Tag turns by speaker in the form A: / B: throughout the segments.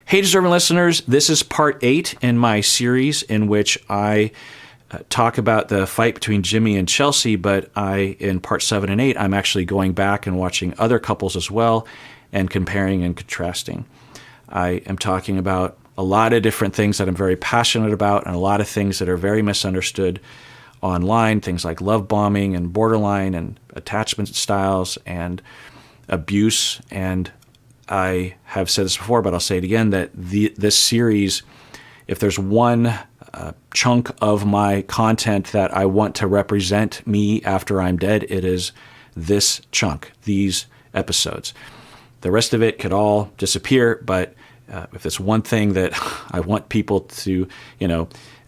A: Hey, deserving listeners, this is part 8 in my series in which I talk about the fight between Jimmy and Chelsea, but in part 7 and 8, I'm actually going back and watching other couples as well and comparing and contrasting. I am talking about a lot of different things that I'm very passionate about and a lot of things that are very misunderstood online, things like love bombing and borderline and attachment styles and abuse. And I have said this before, but I'll say it again, that this series, if there's one chunk of my content that I want to represent me after I'm dead, it is this chunk, these episodes. The rest of it could all disappear, but if there's one thing that I want people to,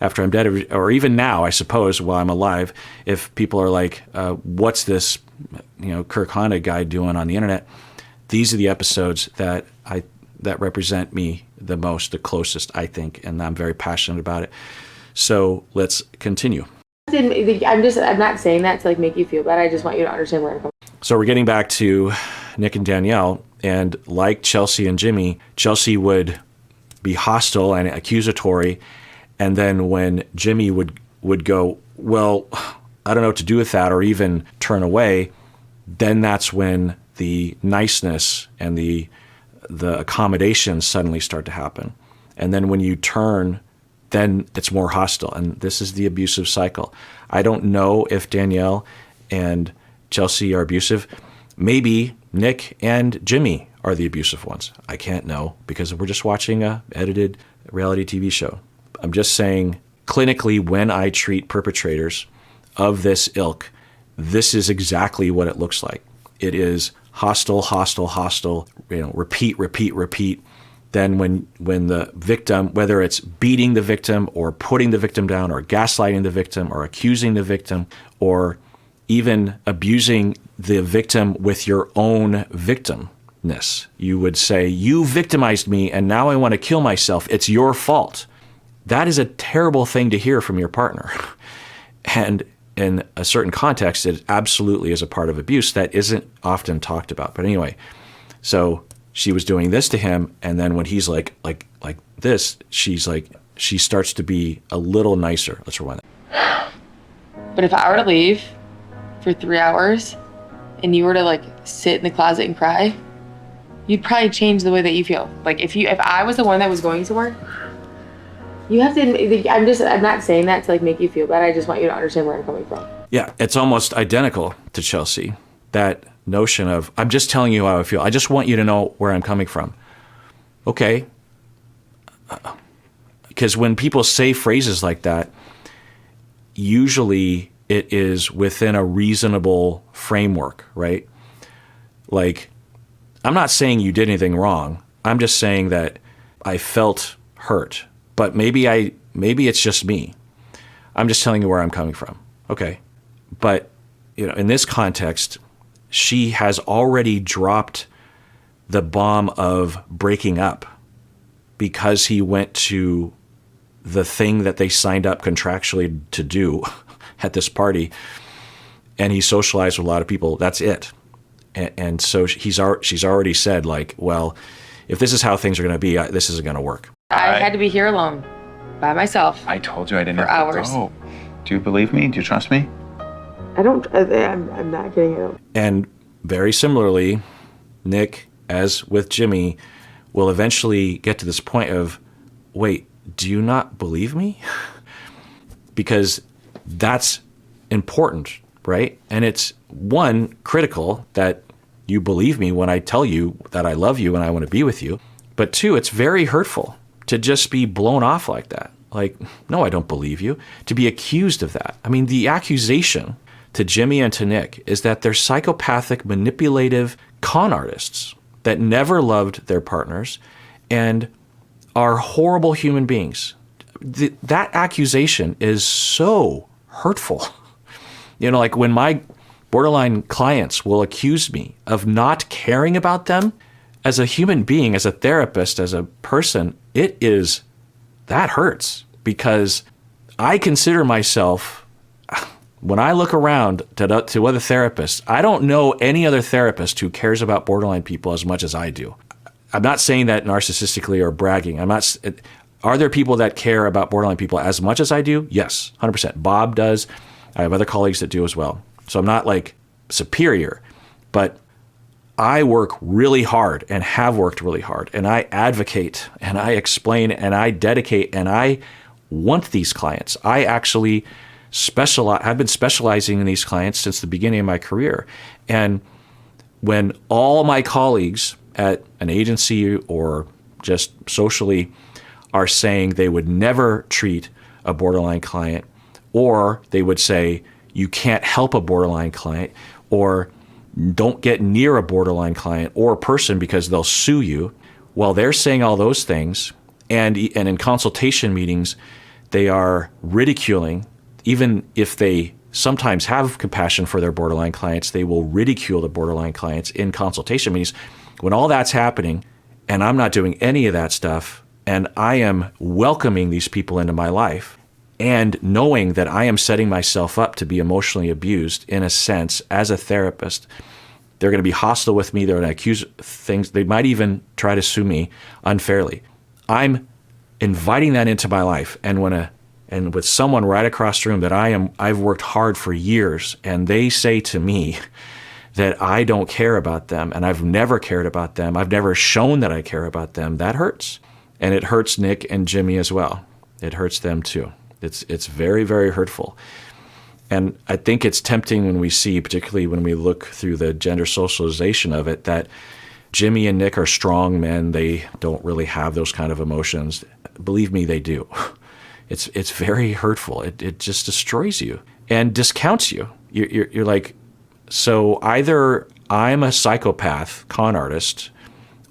A: after I'm dead, or even now, I suppose, while I'm alive, if people are like, what's this, Kirk Honda guy doing on the internet? These are the episodes that represent me the most, the closest, I think, and I'm very passionate about it. So let's continue.
B: I'm not saying that to make you feel bad. I just want you to understand where I'm coming from.
A: So we're getting back to Nick and Danielle, and like Chelsea and Jimmy, Chelsea would be hostile and accusatory, and then when Jimmy would go, well, I don't know what to do with that, or even turn away, then that's when the niceness and the accommodations suddenly start to happen. And then when you turn, then it's more hostile. And this is the abusive cycle. I don't know if Danielle and Chelsea are abusive. Maybe Nick and Jimmy are the abusive ones. I can't know because we're just watching a edited reality TV show. I'm just saying, clinically, when I treat perpetrators of this ilk, this is exactly what it looks like. It is hostile, hostile, hostile, repeat, repeat, repeat. Then when the victim, whether it's beating the victim or putting the victim down or gaslighting the victim or accusing the victim or even abusing the victim with your own victimness, you would say, you victimized me and now I want to kill myself. It's your fault. That is a terrible thing to hear from your partner. And in a certain context, it absolutely is a part of abuse that isn't often talked about. But anyway, so she was doing this to him, and then when he's like this, she starts to be a little nicer. Let's rewind that.
B: But if I were to leave for 3 hours and you were to sit in the closet and cry, you'd probably change the way that you feel. If I was the one that was going somewhere, you have to, I'm not saying that to make you feel bad. I just want you to understand where I'm coming from.
A: Yeah, it's almost identical to Chelsea. That notion of, I'm just telling you how I feel. I just want you to know where I'm coming from. Okay. Because when people say phrases like that, usually it is within a reasonable framework, right? I'm not saying you did anything wrong. I'm just saying that I felt hurt. But maybe it's just me. I'm just telling you where I'm coming from. Okay. But, in this context, she has already dropped the bomb of breaking up because he went to the thing that they signed up contractually to do at this party, and he socialized with a lot of people. That's it. And so she's already said, well, if this is how things are going to be, this isn't going to work.
B: I had to be here alone, by myself.
C: I told you I didn't
B: for
C: have to
B: hours.
C: go. Do you believe me? Do you trust me?
B: I'm not getting it.
A: And very similarly, Nick, as with Jimmy, will eventually get to this point of, wait, do you not believe me? Because that's important, right? And it's, one, critical that you believe me when I tell you that I love you and I want to be with you. But two, it's very hurtful to just be blown off like that. No, I don't believe you. To be accused of that. I mean, the accusation to Jimmy and to Nick is that they're psychopathic, manipulative con artists that never loved their partners and are horrible human beings. That accusation is so hurtful. When my borderline clients will accuse me of not caring about them as a human being, as a therapist, as a person, that hurts because I consider myself, when I look around to other therapists, I don't know any other therapist who cares about borderline people as much as I do. I'm not saying that narcissistically or bragging. Are there people that care about borderline people as much as I do? Yes, 100%. Bob does. I have other colleagues that do as well. So I'm not like superior, but I work really hard and have worked really hard, and I advocate and I explain and I dedicate and I want these clients. I actually I've been specializing in these clients since the beginning of my career. And when all my colleagues at an agency or just socially are saying they would never treat a borderline client, or they would say you can't help a borderline client, or don't get near a borderline client or person because they'll sue you. Well, they're saying all those things, and in consultation meetings, they are ridiculing. Even if they sometimes have compassion for their borderline clients, they will ridicule the borderline clients in consultation meetings. When all that's happening, and I'm not doing any of that stuff, and I am welcoming these people into my life, and knowing that I am setting myself up to be emotionally abused in a sense as a therapist, they're going to be hostile with me. They're going to accuse things. They might even try to sue me unfairly. I'm inviting that into my life, and with someone right across the room that I've worked hard for years, and they say to me that I don't care about them, and I've never cared about them. I've never shown that I care about them. That hurts. And it hurts Nick and Jimmy as well. It hurts them too. It's very, very hurtful. And I think it's tempting when we see, particularly when we look through the gender socialization of it, that Jimmy and Nick are strong men. They don't really have those kind of emotions. Believe me, they do. It's very hurtful. It just destroys you and discounts you. You're like, so either I'm a psychopath con artist,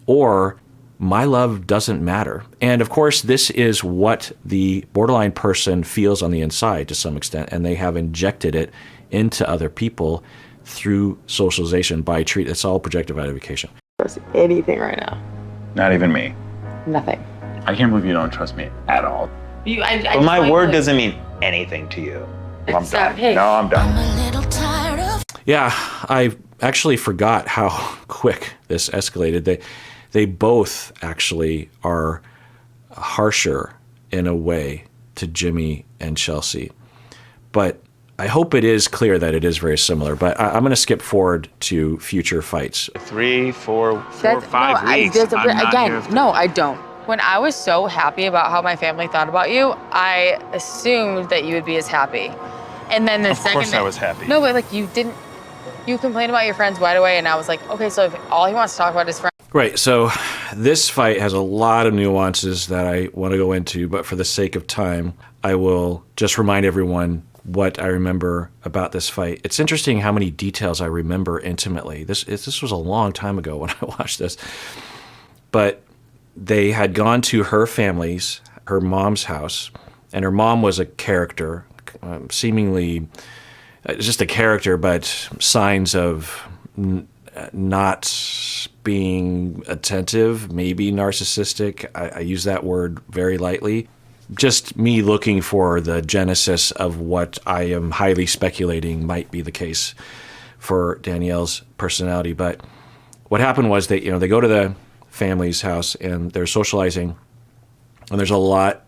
A: or my love doesn't matter. And of course, this is what the borderline person feels on the inside to some extent, and they have injected it into other people through socialization by treat. It's all projective identification.
B: Anything right now?
C: Not even me.
B: Nothing.
C: I can't believe you don't trust me at all.
D: But my word doesn't mean anything to you.
C: I'm
B: Stop.
C: done.
B: Hey.
C: No, I'm done.
A: Yeah, I actually forgot how quick this escalated. They both actually are harsher in a way to Jimmy and Chelsea. But I hope it is clear that it is very similar. But I'm going to skip forward to future fights.
D: 3, 4, 5 weeks.
B: No, I don't. When I was so happy about how my family thought about you, I assumed that you would be as happy. And then
D: Of course I was happy.
B: No, but like you complained about your friends right away, and I was like, okay, so if all he wants to talk about is friends.
A: Right, so this fight has a lot of nuances that I want to go into, but for the sake of time, I will just remind everyone what I remember about this fight. It's interesting how many details I remember intimately. This was a long time ago when I watched this. But they had gone to her family's, her mom's house, and her mom was a character, seemingly just a character, but signs of not being attentive, maybe narcissistic. I use that word very lightly. Just me looking for the genesis of what I am highly speculating might be the case for Danielle's personality. But what happened was they go to the family's house and they're socializing, and there's a lot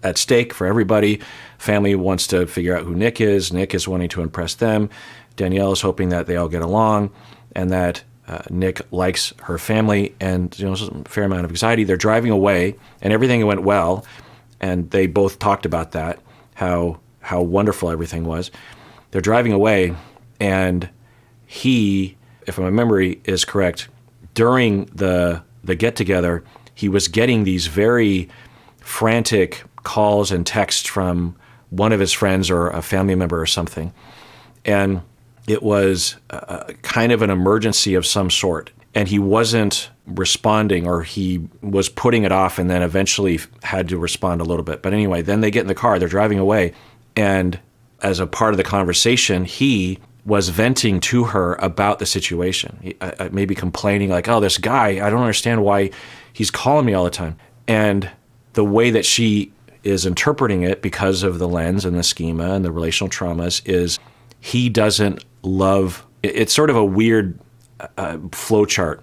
A: at stake for everybody. Family wants to figure out who Nick is. Nick is wanting to impress them. Danielle is hoping that they all get along and that Nick likes her family, and there's a fair amount of anxiety. They're driving away, and everything went well, and they both talked about that, how wonderful everything was. They're driving away, and he, if my memory is correct, during the get-together, he was getting these very frantic calls and texts from one of his friends or a family member or something. And it was kind of an emergency of some sort. And he wasn't responding, or he was putting it off and then eventually had to respond a little bit. But anyway, then they get in the car, they're driving away. And as a part of the conversation, he was venting to her about the situation, maybe complaining like, oh, this guy, I don't understand why he's calling me all the time. And the way that she is interpreting it, because of the lens and the schema and the relational traumas, is he doesn't love. It's sort of a weird flow chart.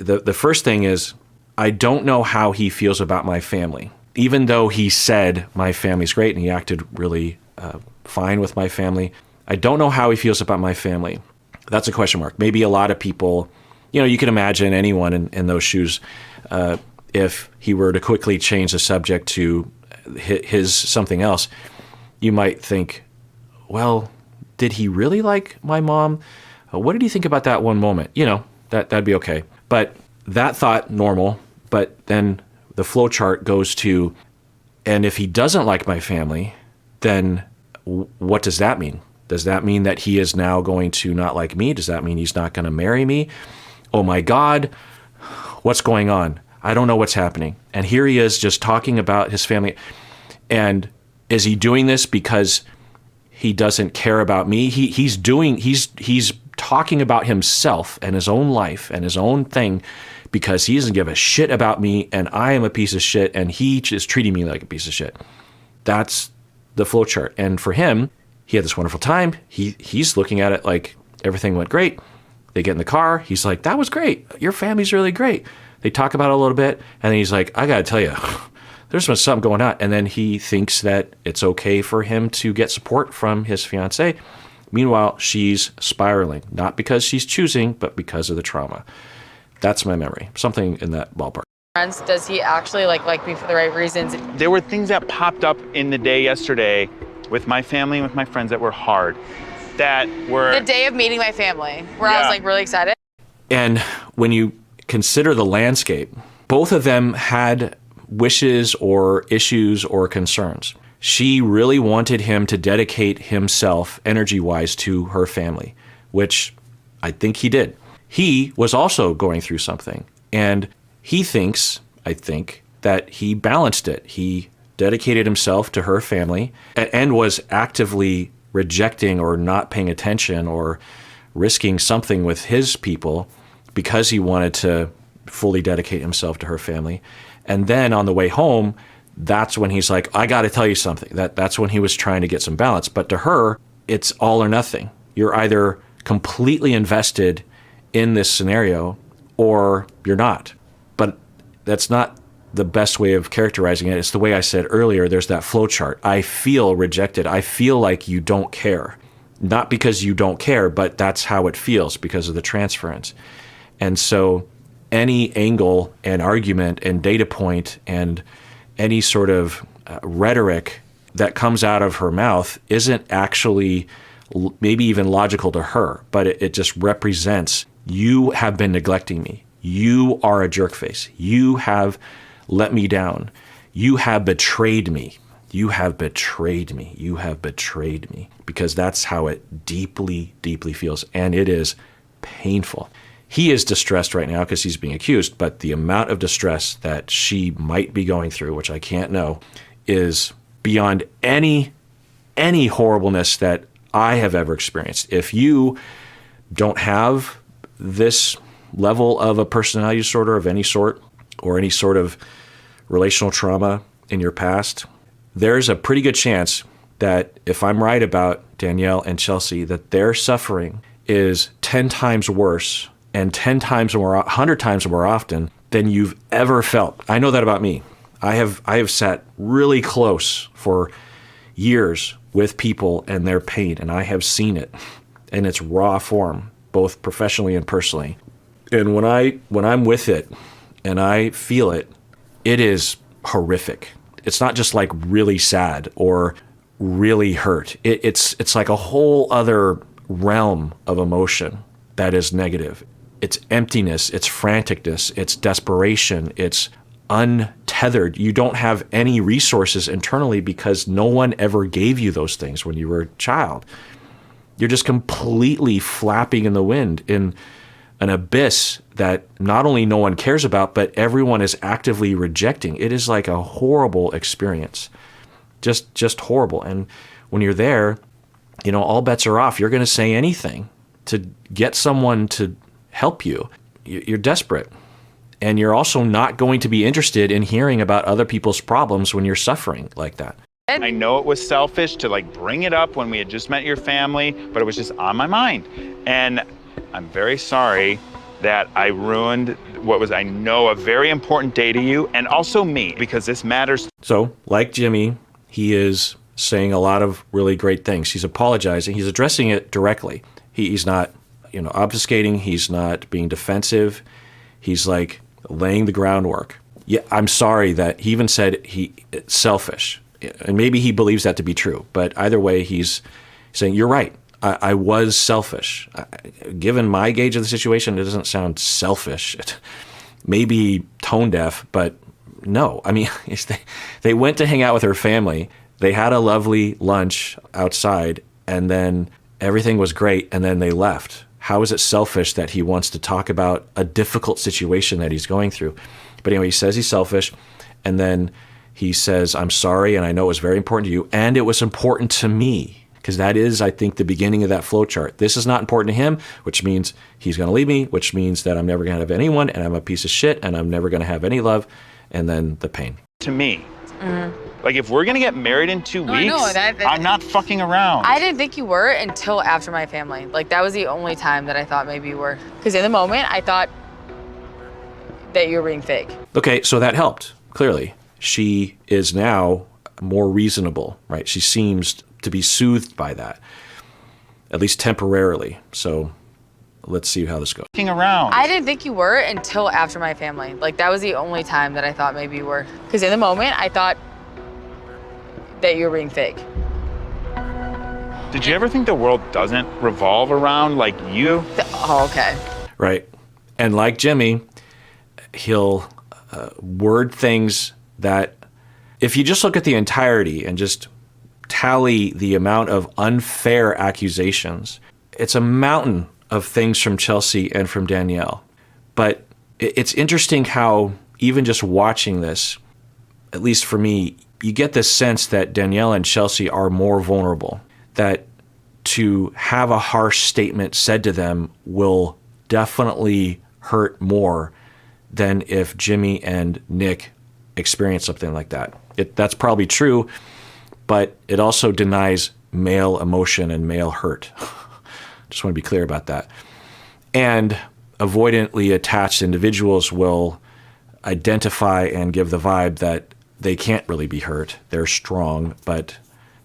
A: The first thing is, I don't know how he feels about my family. Even though he said my family's great and he acted really fine with my family, I don't know how he feels about my family. That's a question mark. Maybe a lot of people, you can imagine anyone in those shoes, if he were to quickly change the subject to his something else, you might think, well, did he really like my mom? What did he think about that one moment? That'd be okay. But that thought, normal. But then the flow chart goes to, and if he doesn't like my family, then what does that mean? Does that mean that he is now going to not like me? Does that mean he's not going to marry me? Oh my God, what's going on? I don't know what's happening. And here he is just talking about his family. And is he doing this because he doesn't care about me? He's talking about himself and his own life and his own thing because he doesn't give a shit about me and I am a piece of shit and he is treating me like a piece of shit. That's the flow chart. And for him, he had this wonderful time. He's looking at it like everything went great. They get in the car. He's like, that was great. Your family's really great. They talk about it a little bit. And then he's like, I got to tell you, there's something going on. And then he thinks that it's okay for him to get support from his fiance. Meanwhile, she's spiraling, not because she's choosing, but because of the trauma. That's my memory. Something in that ballpark.
B: Friends, does he actually like me for the right reasons?
C: There were things that popped up in the day yesterday with my family and with my friends that were hard. That were...
B: The day of meeting my family, where I was like really excited.
A: And when you consider the landscape, both of them had wishes or issues or concerns. She really wanted him to dedicate himself energy-wise to her family, which I think he did. He was also going through something, and he thinks, I think, that he balanced it. He dedicated himself to her family and was actively rejecting or not paying attention or risking something with his people because he wanted to fully dedicate himself to her family. And then on the way home, that's when he's like, I got to tell you something. That's when he was trying to get some balance. But to her, it's all or nothing. You're either completely invested in this scenario or you're not. But that's not the best way of characterizing it. It's the way I said earlier, there's that flow chart. I feel rejected. I feel like you don't care. Not because you don't care, but that's how it feels because of the transference. And so any angle and argument and data point and any sort of rhetoric that comes out of her mouth isn't actually maybe even logical to her, but it just represents, you have been neglecting me. You are a jerk face. You have let me down. You have betrayed me. You have betrayed me. You have betrayed me. Because that's how it deeply, deeply feels. And it is painful. He is distressed right now because he's being accused, but the amount of distress that she might be going through, which I can't know, is beyond any horribleness that I have ever experienced. If you don't have this level of a personality disorder of any sort, or any sort of relational trauma in your past, there's a pretty good chance that if I'm right about Danielle and Chelsea, that their suffering is 10 times worse and 10 times more, 100 times more often than you've ever felt. I know that about me. I have sat really close for years with people and their pain, and I have seen it in its raw form, both professionally and personally. And when I'm with it and I feel it, it is horrific. It's not just like really sad or really hurt. It's like a whole other realm of emotion that is negative. It's emptiness, it's franticness, it's desperation, it's untethered. You don't have any resources internally because no one ever gave you those things when you were a child. You're just completely flapping in the wind in an abyss that not only no one cares about, but everyone is actively rejecting. It is like a horrible experience. Just horrible. And when you're there, all bets are off. You're going to say anything to get someone to help you. You're desperate. And you're also not going to be interested in hearing about other people's problems when you're suffering like that.
C: I know it was selfish to bring it up when we had just met your family, but it was just on my mind. And I'm very sorry that I ruined what was, I know, a very important day to you and also me, because this matters.
A: So, like Jimmy, he is saying a lot of really great things. He's apologizing. He's addressing it directly. He's not, obfuscating. He's not being defensive. He's like laying the groundwork. Yeah, I'm sorry that he even said it's selfish. And maybe he believes that to be true. But either way, he's saying, you're right. I was selfish. Given my gauge of the situation, it doesn't sound selfish. It may be tone deaf, but no. I mean, they went to hang out with her family. They had a lovely lunch outside, and then everything was great, and then they left. How is it selfish that he wants to talk about a difficult situation that he's going through? But anyway, he says he's selfish, and then he says, I'm sorry, and I know it was very important to you, and it was important to me. Because that is, I think, the beginning of that flow chart. This is not important to him, which means he's going to leave me, which means that I'm never going to have anyone, and I'm a piece of shit, and I'm never going to have any love, and then the pain.
C: To me. Like, if we're going to get married in 2 weeks, I'm not fucking around.
B: I didn't think you were until after my family. Like, that was the only time that I thought maybe you were. Because in the moment, I thought that you were being fake.
A: Okay, so that helped, clearly. She is now more reasonable, right? She seems to be soothed by that, at least temporarily. So let's see how this goes.
C: Around.
B: I didn't think you were until after my family. Like, that was the only time that I thought maybe you were. Because in the moment, I thought that you were being fake.
C: Did you ever think the world doesn't revolve around, like, you?
B: Oh, okay.
A: Right. And like Jimmy, he'll word things that, if you just look at the entirety and just tally the amount of unfair accusations, it's a mountain of things from Chelsea and from Danielle. But it's interesting how, even just watching this, at least for me, you get this sense that Danielle and Chelsea are more vulnerable, that to have a harsh statement said to them will definitely hurt more than if Jimmy and Nick experience something like that. That's probably true, but it also denies male emotion and male hurt. Just want to be clear about that. And avoidantly attached individuals will identify and give the vibe that they can't really be hurt. They're strong, but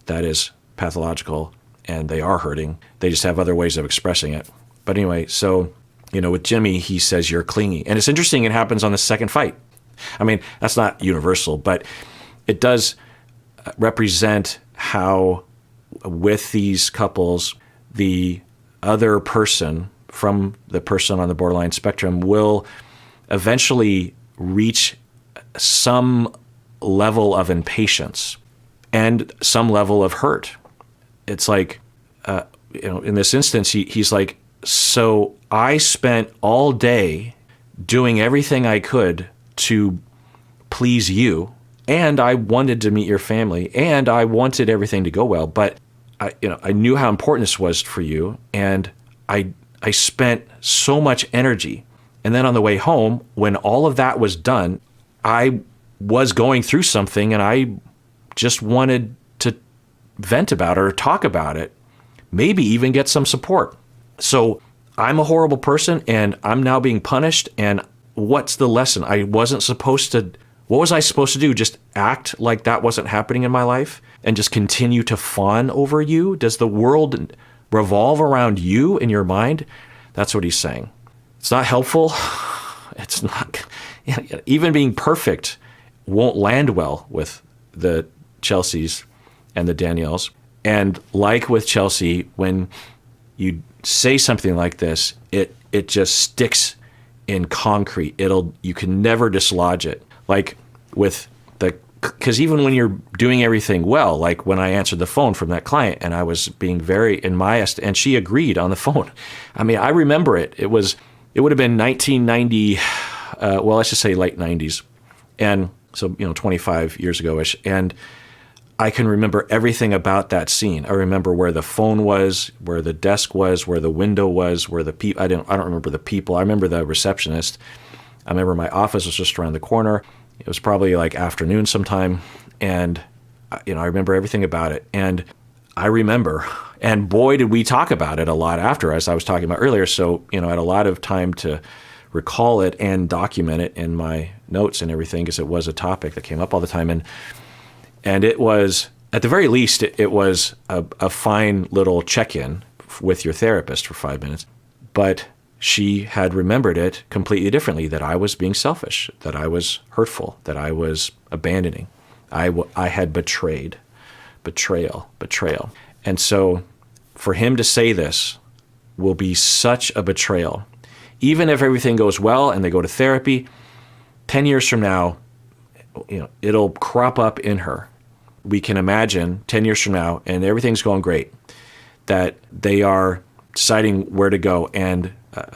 A: that is pathological, and they are hurting. They just have other ways of expressing it. But anyway, so, with Jimmy, he says, you're clingy. And it's interesting, it happens on the second fight. I mean, that's not universal, but it does represent how, with these couples, the other person from the person on the borderline spectrum will eventually reach some level of impatience and some level of hurt. It's like, in this instance, he's like, so I spent all day doing everything I could to please you, and I wanted to meet your family, and I wanted everything to go well, but I knew how important this was for you, and I spent so much energy. And then on the way home, when all of that was done, I was going through something, and I just wanted to vent about it or talk about it, maybe even get some support. So I'm a horrible person, and I'm now being punished, and what's the lesson? What was I supposed to do? Just act like that wasn't happening in my life and just continue to fawn over you? Does the world revolve around you in your mind? That's what he's saying. It's not helpful. It's not, even being perfect won't land well with the Chelseas and the Danielles. And like with Chelsea, when you say something like this, it just sticks in concrete. You can never dislodge it. Like because even when you're doing everything well, like when I answered the phone from that client and I was being very and she agreed on the phone. I mean, I remember it. It would have been 1990, let's just say late 90s. And so, 25 years ago-ish. And I can remember everything about that scene. I remember where the phone was, where the desk was, where the window was, where the people, I don't remember the people. I remember the receptionist. I remember my office was just around the corner. It was probably like afternoon sometime. And, I remember everything about it. And I remember And boy, did we talk about it a lot after, as I was talking about earlier. So, I had a lot of time to recall it and document it in my notes and everything, because it was a topic that came up all the time. And it was, at the very least, it was a fine little check-in with your therapist for 5 minutes. But she had remembered it completely differently, that I was being selfish, that I was hurtful, that I was abandoning. I had betrayal. And so for him to say this will be such a betrayal. Even if everything goes well and they go to therapy, 10 years from now, it'll crop up in her. We can imagine 10 years from now, and everything's going great, that they are deciding where to go, and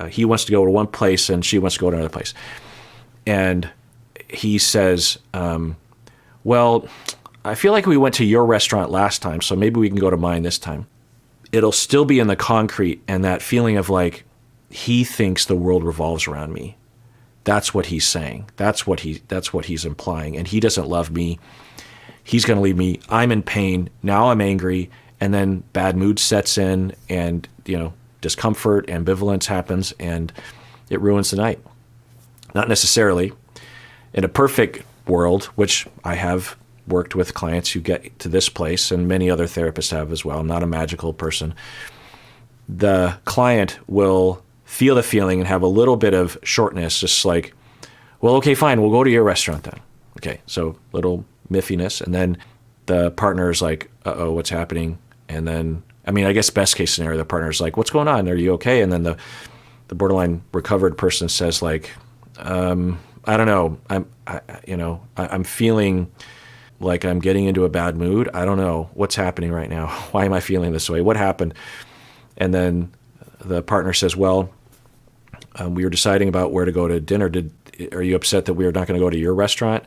A: he wants to go to one place and she wants to go to another place. And he says, well, I feel like we went to your restaurant last time, so maybe we can go to mine this time. It'll still be in the concrete, and that feeling of like, he thinks the world revolves around me. That's what he's saying. That's what he's implying. And he doesn't love me. He's going to leave me. I'm in pain. Now I'm angry. And then bad mood sets in, and, discomfort, ambivalence happens, and it ruins the night. Not necessarily. In a perfect world, which I have worked with clients who get to this place, and many other therapists have as well. I'm not a magical person. The client will feel the feeling and have a little bit of shortness, just like, well, okay, fine, we'll go to your restaurant then. Okay, so little miffiness, and then the partner is like, uh-oh, what's happening? And then, I guess best case scenario, the partner is like, what's going on? Are you okay? And then the borderline recovered person says like, I don't know, I'm feeling like I'm getting into a bad mood. I don't know what's happening right now. Why am I feeling this way? What happened? And then the partner says, well, we were deciding about where to go to dinner. Are you upset that we are not going to go to your restaurant?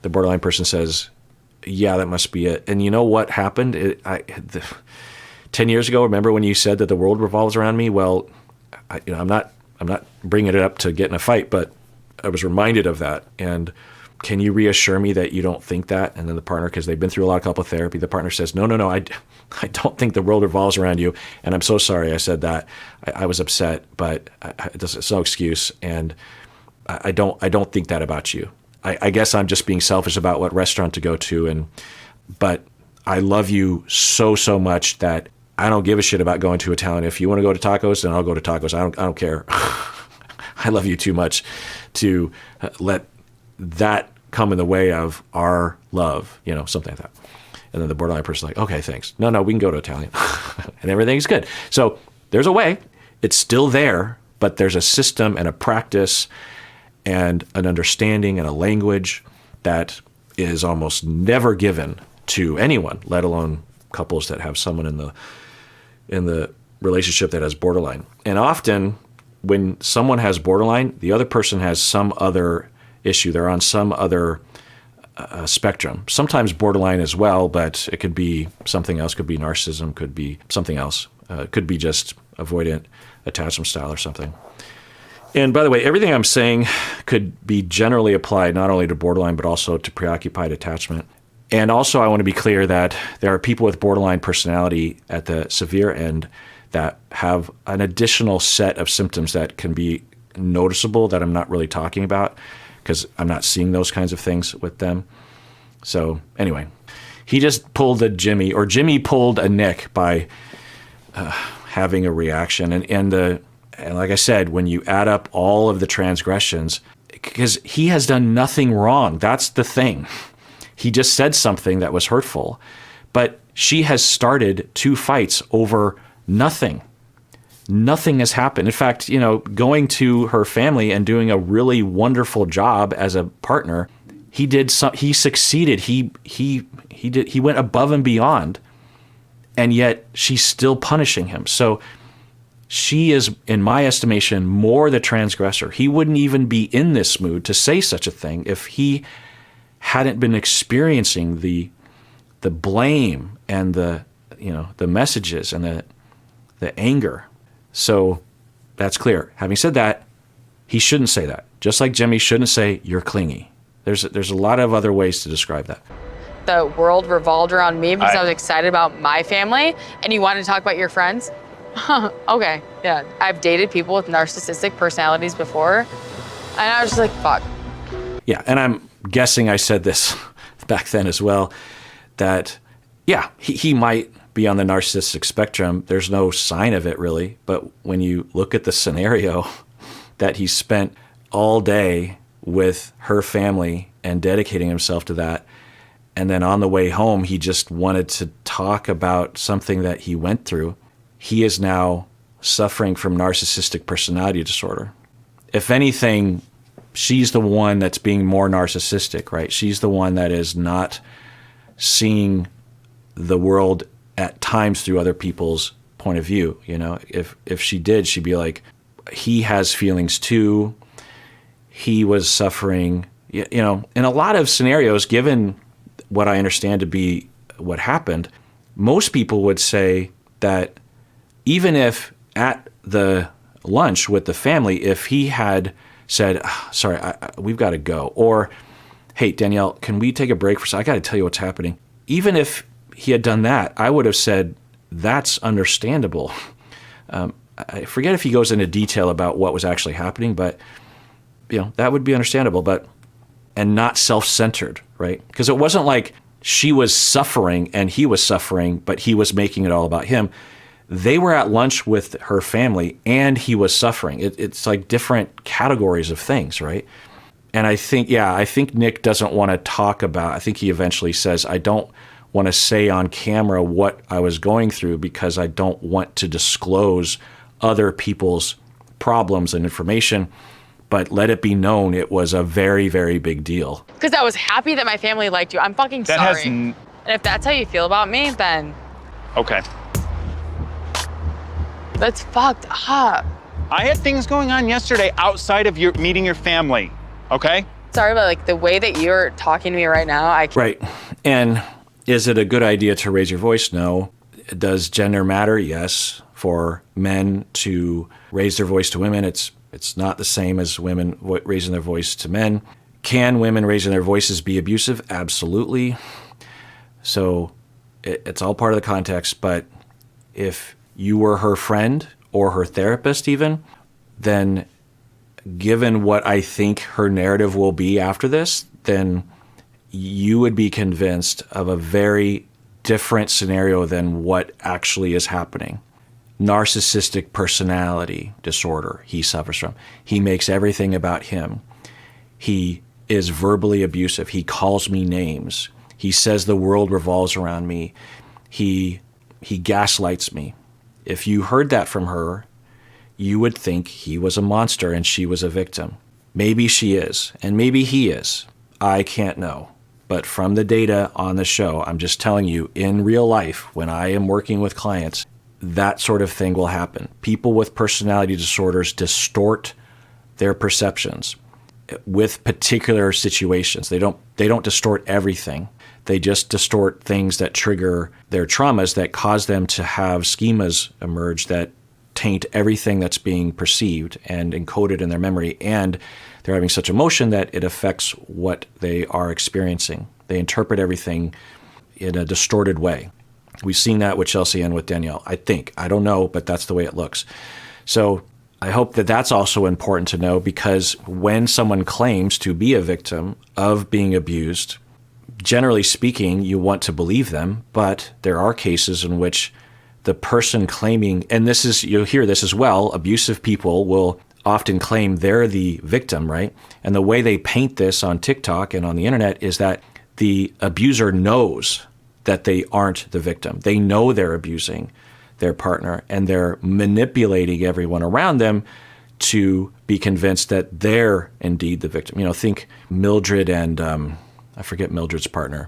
A: The borderline person says, yeah, that must be it. And you know what happened? 10 years ago, remember when you said that the world revolves around me? Well, I'm not bringing it up to get in a fight, but I was reminded of that. And can you reassure me that you don't think that? And then the partner, because they've been through a lot of couple therapy, the partner says, no, I don't think the world revolves around you. And I'm so sorry I said that. I was upset, but it's no excuse. And I don't think that about you. I guess I'm just being selfish about what restaurant to go to. But I love you so much that I don't give a shit about going to Italian. If you want to go to tacos, then I'll go to tacos. I don't care. I love you too much to let that come in the way of our love, something like that. And then the borderline person's like, okay, thanks. No, we can go to Italian. And everything's good. So there's a way. It's still there, but there's a system and a practice and an understanding and a language that is almost never given to anyone, let alone couples that have someone in the relationship that has borderline. And often when someone has borderline, the other person has some other issue. They're on some other spectrum. Sometimes borderline as well, but it could be something else. Could be narcissism, could be something else. Could be just avoidant attachment style or something. And by the way, everything I'm saying could be generally applied not only to borderline, but also to preoccupied attachment. And also I want to be clear that there are people with borderline personality at the severe end that have an additional set of symptoms that can be noticeable that I'm not really talking about because I'm not seeing those kinds of things with them. So anyway, he just pulled a Jimmy, or Jimmy pulled a Nick by having a reaction. And like I said, when you add up all of the transgressions, because he has done nothing wrong. That's the thing. He just said something that was hurtful. But she has started 2 fights over nothing. Nothing has happened. In fact, going to her family and doing a really wonderful job as a partner, he succeeded. He went above and beyond. And yet she's still punishing him. So she is, in my estimation, more the transgressor. He wouldn't even be in this mood to say such a thing if he hadn't been experiencing the blame and the messages and the anger. So that's clear. Having said that, he shouldn't say that. Just like Jimmy shouldn't say, you're clingy. There's a lot of other ways to describe that.
B: the world revolved around me because I was excited about my family, and you wanted to talk about your friends? Okay, yeah. I've dated people with narcissistic personalities before, and I was just like, fuck.
A: Yeah, and I'm guessing I said this back then as well, that, yeah, he might be on the narcissistic spectrum. There's no sign of it really, but when you look at the scenario that he spent all day with her family and dedicating himself to that, and then on the way home, he just wanted to talk about something that he went through. He is now suffering from narcissistic personality disorder. If anything, she's the one that's being more narcissistic, right? She's the one that is not seeing the world at times through other people's point of view. You know, if she did, she'd be like, he has feelings too. He was suffering, you know, in a lot of scenarios, given what I understand to be what happened, most people would say that even if at the lunch with the family, if he had said, sorry, we've got to go, or, hey, Danielle, can we take a break for a second? I got to tell you what's happening. Even if he had done that, I would have said, that's understandable. I forget if he goes into detail about what was actually happening, but you know, that would be understandable, and not self-centered, right? Because it wasn't like she was suffering and he was suffering, but he was making it all about him. They were at lunch with her family and he was suffering. It's like different categories of things, right? And I think Nick doesn't want to talk about, I think he eventually says, I don't want to say on camera what I was going through because I don't want to disclose other people's problems and information, but let it be known it was a very, very big deal.
B: Because I was happy that my family liked you. I'm fucking sorry. And if that's how you feel about me, then
C: Okay.
B: that's fucked up.
C: I had things going on yesterday outside of your meeting your family, okay?
B: Sorry, but like the way that you're talking to me right now, I can't.
A: Right. And is it a good idea to raise your voice? No. Does gender matter? Yes. For men to raise their voice to women, it's not the same as women raising their voice to men. Can women raising their voices be abusive? Absolutely. So it's all part of the context. But if you were her friend or her therapist even, then given what I think her narrative will be after this, then you would be convinced of a very different scenario than what actually is happening. Narcissistic personality disorder he suffers from. He makes everything about him. He is verbally abusive. He calls me names. He says the world revolves around me. He gaslights me. If you heard that from her, you would think he was a monster and she was a victim. Maybe she is, and maybe he is. I can't know. But from the data on the show, I'm just telling you, in real life, when I am working with clients, that sort of thing will happen. People with personality disorders distort their perceptions with particular situations. They don't distort everything. They just distort things that trigger their traumas that cause them to have schemas emerge that taint everything that's being perceived and encoded in their memory. And they're having such emotion that it affects what they are experiencing. They interpret everything in a distorted way. We've seen that with Chelsea and with Danielle, I think. I don't know, but that's the way it looks. So I hope that that's also important to know, because when someone claims to be a victim of being abused, generally speaking, you want to believe them, but there are cases in which the person claiming, and this is, you'll hear this as well, abusive people will often claim they're the victim, right? And the way they paint this on TikTok and on the internet is that the abuser knows that they aren't the victim. They know they're abusing their partner, and they're manipulating everyone around them to be convinced that they're indeed the victim. You know, think Mildred and I forget Mildred's partner,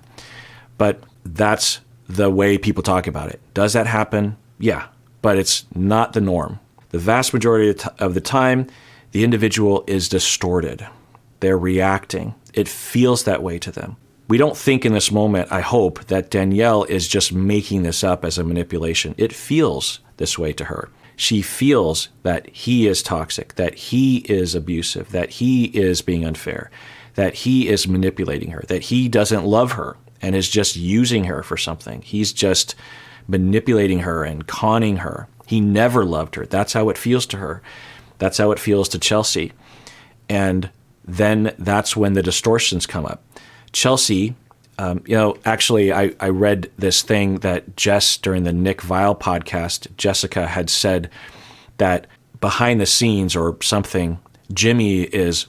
A: but that's the way people talk about it. Does that happen? Yeah, but it's not the norm. The vast majority of the time, the individual is distorted. They're reacting. It feels that way to them. We don't think in this moment, I hope, that Danielle is just making this up as a manipulation. It feels this way to her. She feels that he is toxic, that he is abusive, that he is being unfair, that he is manipulating her, that he doesn't love her. and is just using her for something. He's just manipulating her and conning her. He never loved her. That's how it feels to her. That's how it feels to Chelsea. And then that's when the distortions come up. Chelsea, actually, I read this thing that Jess, during the Nick Vile podcast, Jessica had said that behind the scenes or something, Jimmy is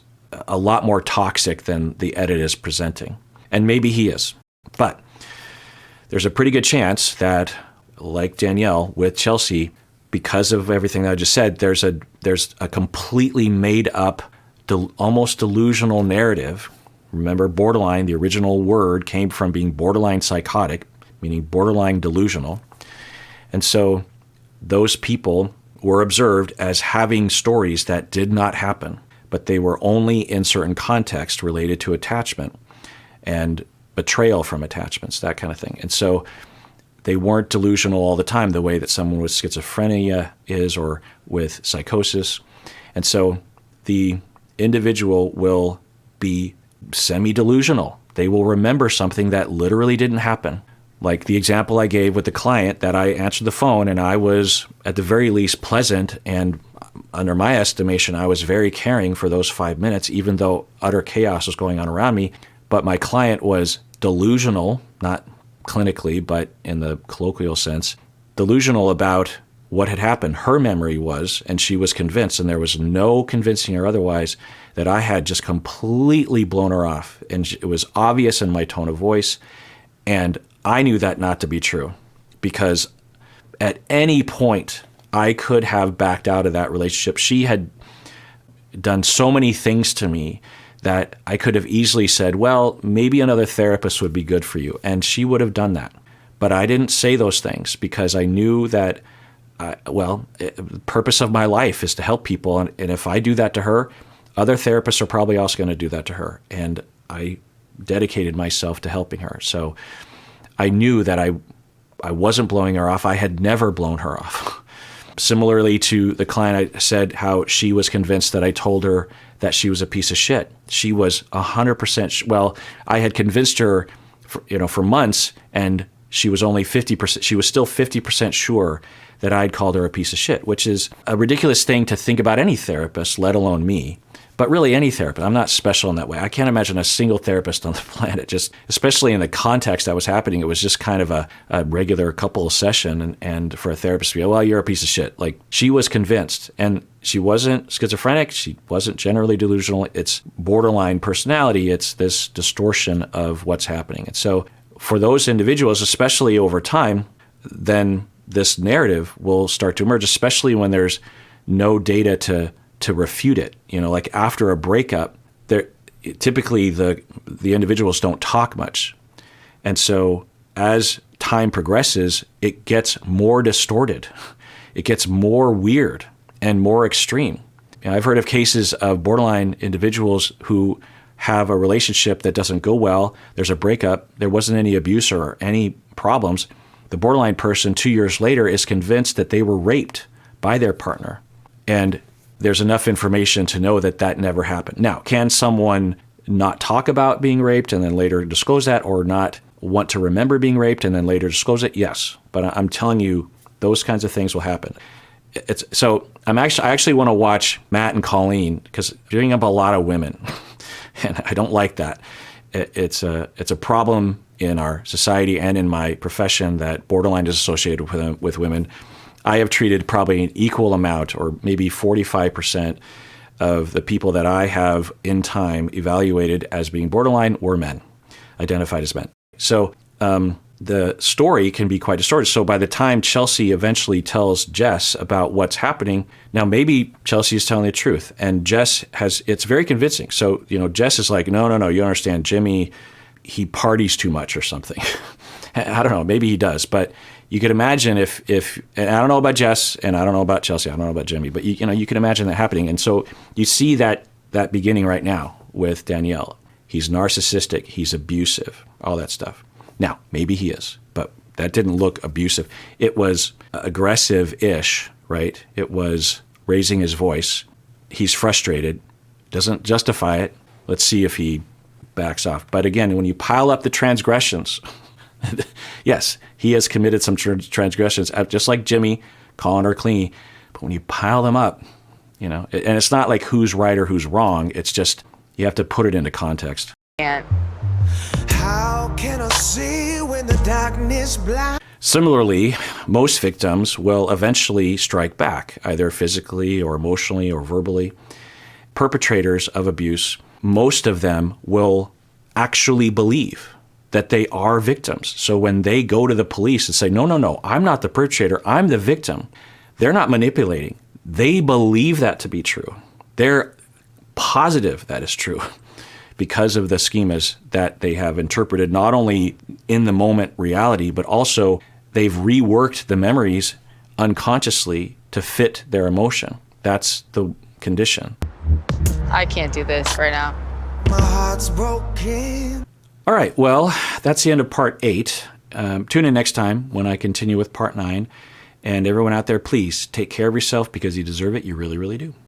A: a lot more toxic than the edit is presenting. And maybe he is. But there's a pretty good chance that, like Danielle with Chelsea, because of everything that I just said, there's a completely made up, almost delusional narrative. Remember, borderline, the original word came from being borderline psychotic, meaning borderline delusional. And so those people were observed as having stories that did not happen, but they were only in certain contexts related to attachment and betrayal from attachments, that kind of thing. And so they weren't delusional all the time the way that someone with schizophrenia is, or with psychosis. And so the individual will be semi-delusional. They will remember something that literally didn't happen. Like the example I gave with the client that I answered the phone and I was at the very least pleasant, and under my estimation, I was very caring for those 5 minutes, even though utter chaos was going on around me. But my client was delusional, not clinically, but in the colloquial sense, delusional about what had happened. Her memory was, and she was convinced, and there was no convincing her otherwise, that I had just completely blown her off. And it was obvious in my tone of voice. And I knew that not to be true, because at any point I could have backed out of that relationship. She had done so many things to me that I could have easily said, well, maybe another therapist would be good for you. And she would have done that. But I didn't say those things because I knew that, the purpose of my life is to help people. And if I do that to her, other therapists are probably also going to do that to her. And I dedicated myself to helping her. So I knew that I wasn't blowing her off. I had never blown her off. Similarly to the client, I said how she was convinced that I told her that she was a piece of shit. She was 100%. Well, I had convinced her, for months, and she was only 50%. She was still 50% sure that I'd called her a piece of shit, which is a ridiculous thing to think about any therapist, let alone me. But really any therapist. I'm not special in that way. I can't imagine a single therapist on the planet, just especially in the context that was happening. It was just kind of a regular couple session. And for a therapist to be, well, you're a piece of shit. Like, she was convinced. And she wasn't schizophrenic. She wasn't generally delusional. It's borderline personality. It's this distortion of what's happening. And so for those individuals, especially over time, then this narrative will start to emerge, especially when there's no data to refute it. Like after a breakup, typically the individuals don't talk much. And so as time progresses, it gets more distorted. It gets more weird and more extreme. I've heard of cases of borderline individuals who have a relationship that doesn't go well. There's a breakup. There wasn't any abuse or any problems. The borderline person 2 years later is convinced that they were raped by their partner. And there's enough information to know that that never happened. Now, can someone not talk about being raped and then later disclose that, or not want to remember being raped and then later disclose it? Yes. But I'm telling you, those kinds of things will happen. I actually want to watch Matt and Colleen, because they're bringing up a lot of women, and I don't like that. It's a problem in our society and in my profession that borderline is associated with women. I have treated probably an equal amount, or maybe 45% of the people that I have in time evaluated as being borderline were men, identified as men. So the story can be quite distorted. So by the time Chelsea eventually tells Jess about what's happening, now maybe Chelsea is telling the truth, and Jess it's very convincing. So, Jess is like, no, you don't understand. Jimmy, he parties too much or something. I don't know, maybe he does, but you could imagine if and I don't know about Jess, and I don't know about Chelsea, I don't know about Jimmy, but you can imagine that happening. And so you see that beginning right now with Danielle. He's narcissistic, he's abusive, all that stuff. Now, maybe he is, but that didn't look abusive. It was aggressive-ish, right? It was raising his voice. He's frustrated, doesn't justify it. Let's see if he backs off. But again, when you pile up the transgressions, yes, he has committed some transgressions, just like Jimmy calling her clingy. But when you pile them up, you know, and it's not like who's right or who's wrong. It's just you have to put it into context.
B: And
E: How can I see when the darkness blinds?
A: Similarly, most victims will eventually strike back, either physically or emotionally or verbally. Perpetrators of abuse, most of them will actually believe that they are victims. So when they go to the police and say, no, I'm not the perpetrator, I'm the victim, they're not manipulating. They believe that to be true. They're positive that is true because of the schemas that they have interpreted, not only in the moment reality, but also they've reworked the memories unconsciously to fit their emotion. That's the condition.
B: I can't do this right now.
E: My heart's broken.
A: All right, well, that's the end of part 8. Tune in next time when I continue with part 9. And everyone out there, please take care of yourself because you deserve it. You really, really do.